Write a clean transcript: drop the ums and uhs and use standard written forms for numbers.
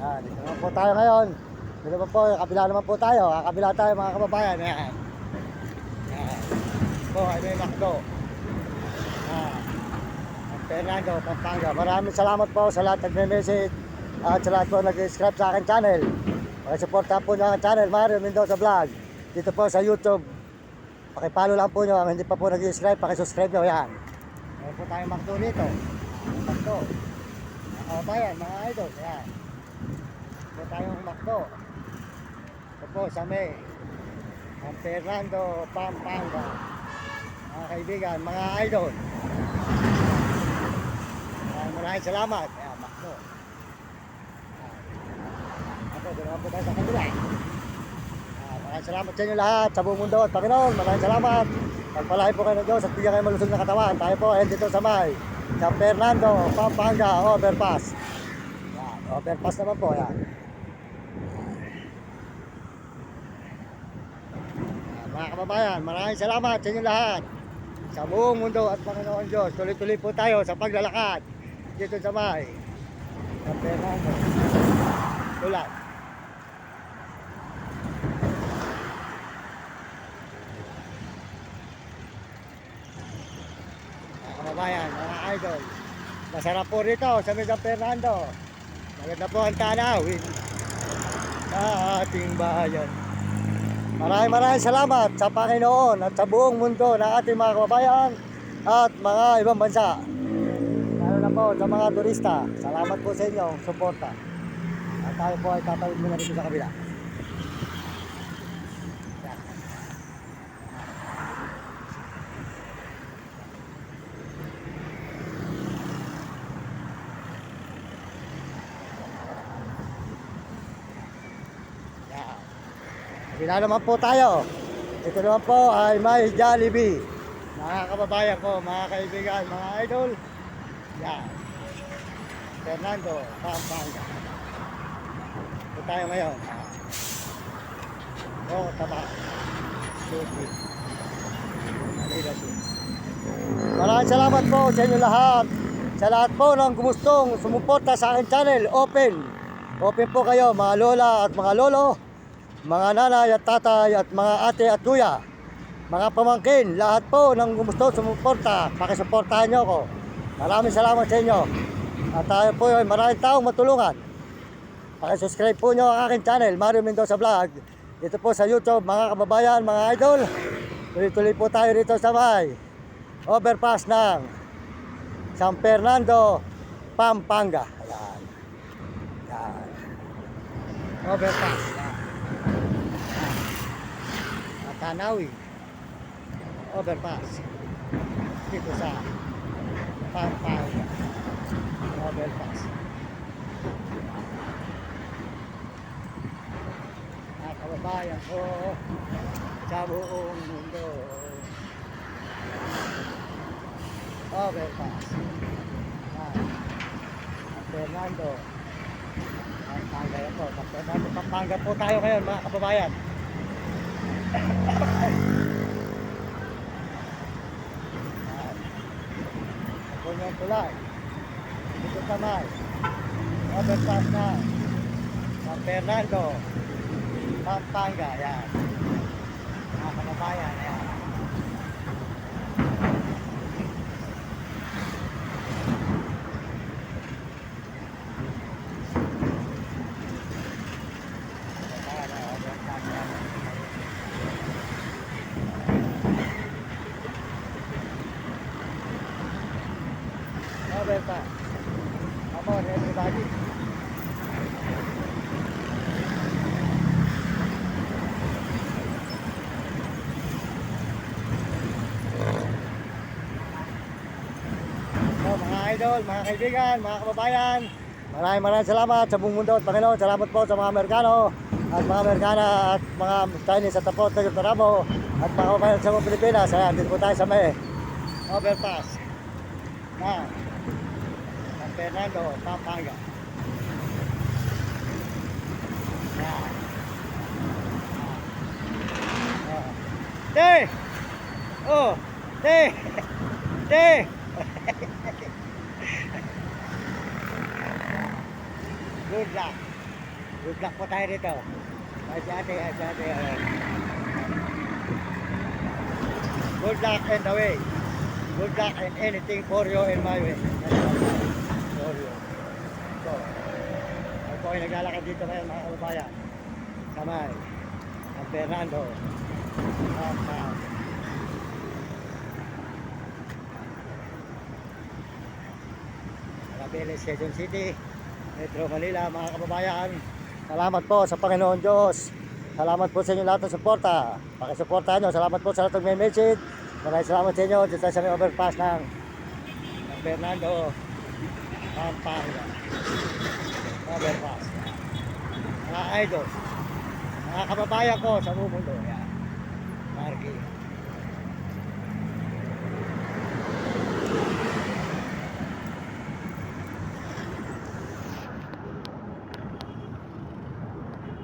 Yan, dito naman po tayo ngayon. Dito naman po, kabila naman po tayo. Kabila tayo mga kababayan. Yan. Yan. Po, ay may McDo. Yan. Fernando, Pampanga. Maraming salamat po sa lahat nagme-message at sa lahat po nag-subscribe sa akin channel. Pakisuportahan po nyo ang channel, Mario Mendoza Vlog. Dito po sa YouTube. Pakipalo lang po nyo. Ang hindi pa po nag-subscribe, pakisubscribe nyo. Yan. Meron po tayong McDo dito. McDo. Mga kababayan, mga idol. Yan. Ito tayong McDo. Ito po sa may San Fernando, Pampanga. Mga kaibigan, mga idol. Maraming salamat. Ayan, McDo. Ako, doon naman po tayo sa kanila. Maraming salamat sa inyo lahat, sa buong mundo at Panginoon. Maraming salamat. Pagpalain po kayo ng Diyos at bigyan kayo malusog na katawan. Tayo po ay dito sa may San Fernando, Pampanga, overpass. Ayan, overpass naman po. Ayan. Mga kababayan, maraming salamat sa inyo lahat. Sa buong mundo at Panginoon Diyos. Tuloy-tuloy po tayo sa paglalakad. Dito sa may San Fernando. Tulat. Mga kababayan, mga idol. Masarap po rito sa may San Fernando. Maganda po ang tanawin sa ating bayan. Maraming salamat sa Panginoon at sa buong mundo ng ating mga kababayan at mga ibang bansa. Lalo na po sa mga turista. Salamat po sa inyo, suporta. At tayo po ay tatawid muna dito sa kabila. Kabila naman po tayo. Ito naman po ay may Jollibee. Mga kababayan ko, mga kaibigan, mga idol. Yan. Fernando, Pampanga. Ito tayo ngayon. Taba. Suki. Maraming salamat po sa inyo lahat. Sa lahat po ng gustong sumuporta sa aking channel, open. Open po kayo, mga lola at mga lolo. Mga nanay at tatay at mga ate at kuya, mga pamangkin, lahat po ng gusto sumuporta, pakisuportahan nyo ako. Maraming salamat sa inyo. At tayo po ay maraming taong matulungan. Pakisubscribe po nyo ang aking channel, Mario Mendoza Vlog. Dito po sa YouTube, mga kababayan, mga idol. Tuloy-tuloy po tayo rito sa may overpass ng San Fernando, Pampanga. Ayan. Ayan. Overpass. Ayan. Tanawi overpass dito sa Pampanga overpass. Mga kababayan ko sa buong mundo, overpass San Fernando, Pampanga po. San Fernando, Pampanga po tayo ngayon, mga kababayan. Ako yung tulay dito sa may overpass na San Fernando, Pampanga. Yan, mga kababayan. Yan. Overpass. Come on, everybody. So, mga idol, mga kaibigan, mga kababayan, maraming salamat sa buong mundo at Panginoon. Salamat po sa mga Amerikano at mga Amerikana at mga Chinese at tapos na yung Taramo at mga kababayan sa mga Pilipinas. Ayan, dito po tayo sa may overpass na San Fernando, Pampanga. Yan. Te! Oh! Te! Te! Good luck. Good luck po tayo rito. Ay si ate, ay si ate. Ayan. Good luck and the way. Good luck and anything for you and my way. For you. So, ako ay naglalakad dito ngayon mga kababayan. Kamay. Ang Fernando. Malapilis, Quezon City. Metro Manila mga kababayan. Salamat po sa Panginoon Diyos. Salamat po sa inyo lahat ng suporta. Pakisuportahan nyo. Salamat po sa lahat ng may message. Maraming salamat sa inyo. Dito sa may overpass ng Fernando Pampanga. Overpass. Mga idol. Mga kababayan ko sa buong mundo. Yan. Marky.